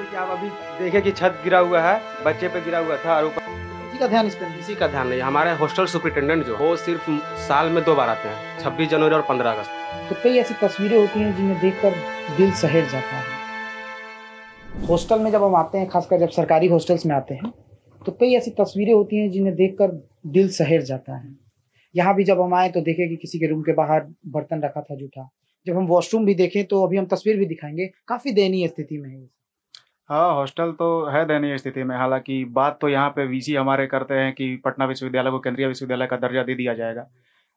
कि आप अभी देखे कि छत गिरा हुआ है, बच्चे पे गिरा हुआ था और ऊपर किसी का ध्यान इस पर नहीं। किसी का ध्यान नहीं। हमारे हॉस्टल सुपरिटेंडेंट जो वो सिर्फ साल में 2 बार आते हैं, 26 जनवरी और 15 अगस्त। तो कई ऐसी तस्वीरें होती हैं जिन्हें देखकर दिल सहर जाता है। हॉस्टल में जब हम आते हैं, खासकर जब सरकारी हॉस्टल्स में आते हैं, तो कई ऐसी तस्वीरें होती हैं जिन्हें देखकर दिल सहर जाता है। यहाँ भी जब हम आए तो देखे कि किसी के रूम के बाहर बर्तन रखा था जूठा। जब हम वॉशरूम भी देखें तो अभी हम तस्वीर भी दिखाएंगे, काफी दयनीय स्थिति में है। हाँ, हॉस्टल तो है दयनीय स्थिति में। हालांकि बात तो यहाँ पे वीसी हमारे करते हैं कि पटना विश्वविद्यालय को केंद्रीय विश्वविद्यालय का दर्जा दे दिया जाएगा,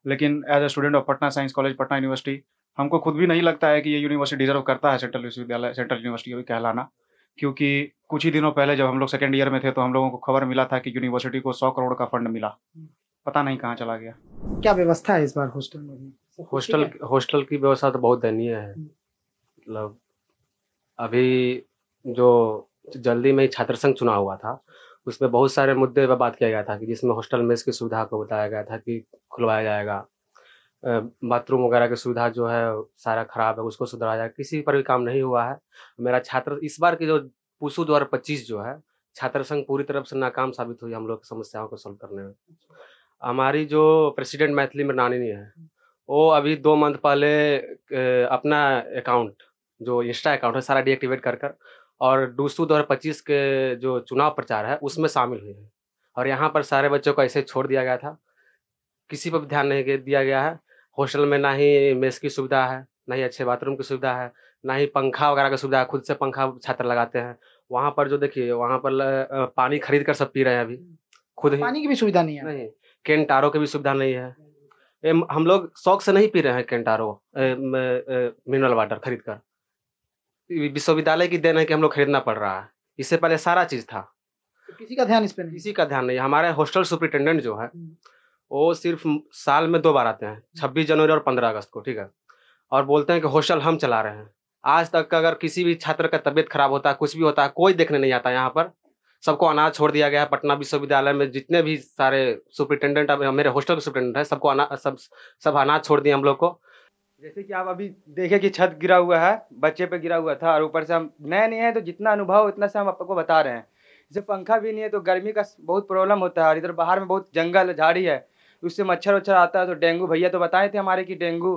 लेकिन as a student of Patna science college, Patna university, हमको खुद भी नहीं लगता है कि ये यूनिवर्सिटी डिजर्व करता है सेंट्रल विश्वविद्यालय, सेंट्रल यूनिवर्सिटी भी कहलाना। क्योंकि कुछ ही दिनों पहले जब हम लोग सेकेंड ईयर में थे तो हम लोगों को खबर मिला था कि यूनिवर्सिटी को 100 करोड़ का फंड मिला, पता नहीं कहाँ चला गया। क्या व्यवस्था है इस बार हॉस्टल में भी? हॉस्टल की व्यवस्था तो बहुत दयनीय है। मतलब अभी जो जल्दी में ही छात्र संघ चुनाव हुआ था, उसमें बहुत सारे मुद्दे पर बात किया गया था कि जिसमें हॉस्टल मेस की सुविधा को बताया गया था कि खुलवाया जाएगा, बाथरूम वगैरह की सुविधा जो है सारा खराब है, उसको सुधारा जाएगा। किसी पर भी काम नहीं हुआ है। मेरा छात्र इस बार की जो पुसू 2025 जो है, छात्र संघ पूरी तरफ से नाकाम साबित हुई हम लोग की समस्याओं को सॉल्व करने में। हमारी जो प्रेसिडेंट मैथिली मृणालिनी है, वो अभी 2 मंथ पहले अपना अकाउंट जो इंस्टा अकाउंट है सारा डीएक्टिवेट कर और डूसू 2025 के जो चुनाव प्रचार है उसमें शामिल हुई है। और यहाँ पर सारे बच्चों को ऐसे छोड़ दिया गया था, किसी पर भी ध्यान नहीं दिया गया है। हॉस्टल में ना ही मेस की सुविधा है, ना ही अच्छे बाथरूम की सुविधा है, ना ही पंखा वगैरह की सुविधा है। खुद से पंखा छात्र लगाते हैं। वहाँ पर जो देखिए, वहाँ पर पानी खरीद कर सब पी रहे हैं अभी खुद ही। पानी की भी सुविधा नहीं है। नहीं, केंटारो की भी सुविधा नहीं है। हम लोग शौक से नहीं पी रहे हैं केंटारो मिनरल वाटर खरीद कर। विश्वविद्यालय की देन है कि हम लोग खरीदना पड़ रहा है। इससे पहले सारा चीज था। तो किसी का ध्यान इस पर नहीं। किसी का ध्यान नहीं। हमारे हॉस्टल सुपरिटेंडेंट जो है वो सिर्फ साल में 2 बार आते हैं, 26 जनवरी और 15 अगस्त को, ठीक है। और बोलते हैं कि हॉस्टल हम चला रहे हैं। आज तक अगर किसी भी छात्र का तबीयत खराब होता है, कुछ भी होता है, कोई देखने नहीं आता। यहाँ पर सबको अनाज छोड़ दिया गया है। पटना विश्वविद्यालय में जितने भी सारे सुपरिटेंडेंट, मेरे हॉस्टल के सुपरिटेंडेंट है, सबको सब अनाज छोड़ दिए हम लोग को। जैसे कि आप अभी देखे कि छत गिरा हुआ है, बच्चे पे गिरा हुआ था और ऊपर से हम नए नहीं है तो जितना अनुभव उतना से हम आपको बता रहे हैं। जैसे पंखा भी नहीं है तो गर्मी का बहुत प्रॉब्लम होता है। और इधर बाहर में बहुत जंगल झाड़ी है, उससे मच्छर वच्छर आता है तो डेंगू, भैया तो बताए थे हमारे कि डेंगू,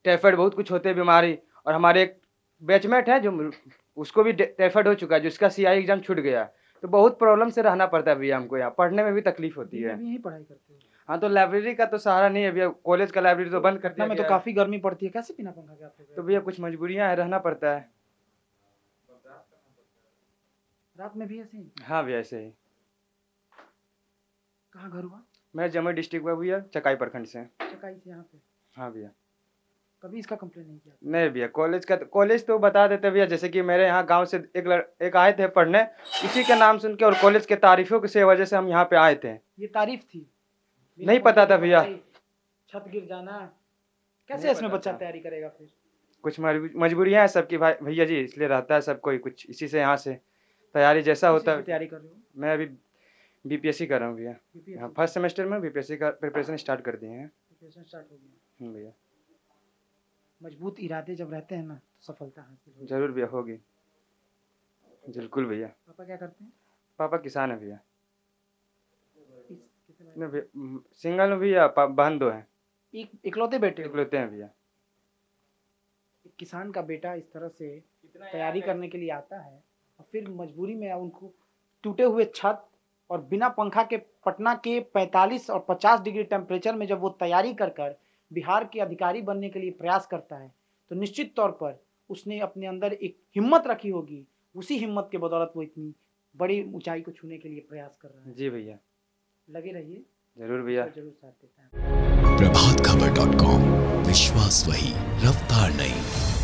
टाइफाइड बहुत कुछ होते हैं बीमारी। और हमारे एक बैचमेट है जो उसको भी टाइफाइड हो चुका है, जिसका CI एग्जाम छूट गया। तो बहुत प्रॉब्लम से रहना पड़ता है भैया हमको। यहाँ पढ़ने में भी तकलीफ होती है। यही पढ़ाई करते हैं। हाँ, तो लाइब्रेरी का तो सहारा नहीं है भैया। कॉलेज का लाइब्रेरी तो बंद कर दिया में तो गया है। काफी गर्मी पड़ती है, कैसे बिना पंखा के आप लोग? तो भैया कुछ मजबूरियां हैं, रहना पड़ता है। रात में भी ऐसे ही? हाँ भैया ऐसे ही। कहाँ घर हुआ? मैं जमुई डिस्ट्रिक्ट में भैया, चकाई प्रखंड से। चकाई से यहाँ पे? हाँ भैया। कभी इसका कंप्लेन नहीं किया? नहीं भैया, कॉलेज तो बता देते भैया। जैसे कि मेरे यहाँ गांव से एक आए थे पढ़ने, उसी के नाम सुन के और कॉलेज के तारीफों की वजह से हम यहाँ पे आए थे। ये तारीफ थी? नहीं पता था भैया। छत गिर जाना, कैसे इसमें बच्चा तैयारी करेगा फिर? कुछ मजबूरियाँ हैं सबकी भैया जी, इसलिए रहता है सब कोई कुछ। इसी से यहाँ से तैयारी जैसा होता है। तैयारी कर रहे हो? मैं अभी BPSC कर रहा हूँ भैया। फर्स्ट सेमेस्टर में BPSC का प्रिपरेशन स्टार्ट कर दिए हैं। प्रिपरेशन स्टार्ट हो गया भैया। मजबूत इरादे जब रहते हैं ना, सफलता हासिल जरूर भैया होगी। बिल्कुल भैया। पापा क्या करते हैं? पापा किसान है भैया। सिंगल भैया, बहन 2 हैं। इकलौते बेटे? इकलौते हैं भैया। किसान का बेटा इस तरह से तैयारी करने के लिए आता है और फिर मजबूरी में उनको टूटे हुए छत और बिना पंखा के पटना के 45 और 50 डिग्री टेम्परेचर में जब वो तैयारी कर बिहार के अधिकारी बनने के लिए प्रयास करता है, तो निश्चित तौर पर उसने अपने अंदर एक हिम्मत रखी होगी। उसी हिम्मत के बदौलत वो इतनी बड़ी ऊंचाई को छूने के लिए प्रयास कर रहा है। जी भैया। लगे रहिए। जरूर भैया। जरूर साथ देता है। प्रभातखबर.com, विश्वास वही, रफ्तार नहीं।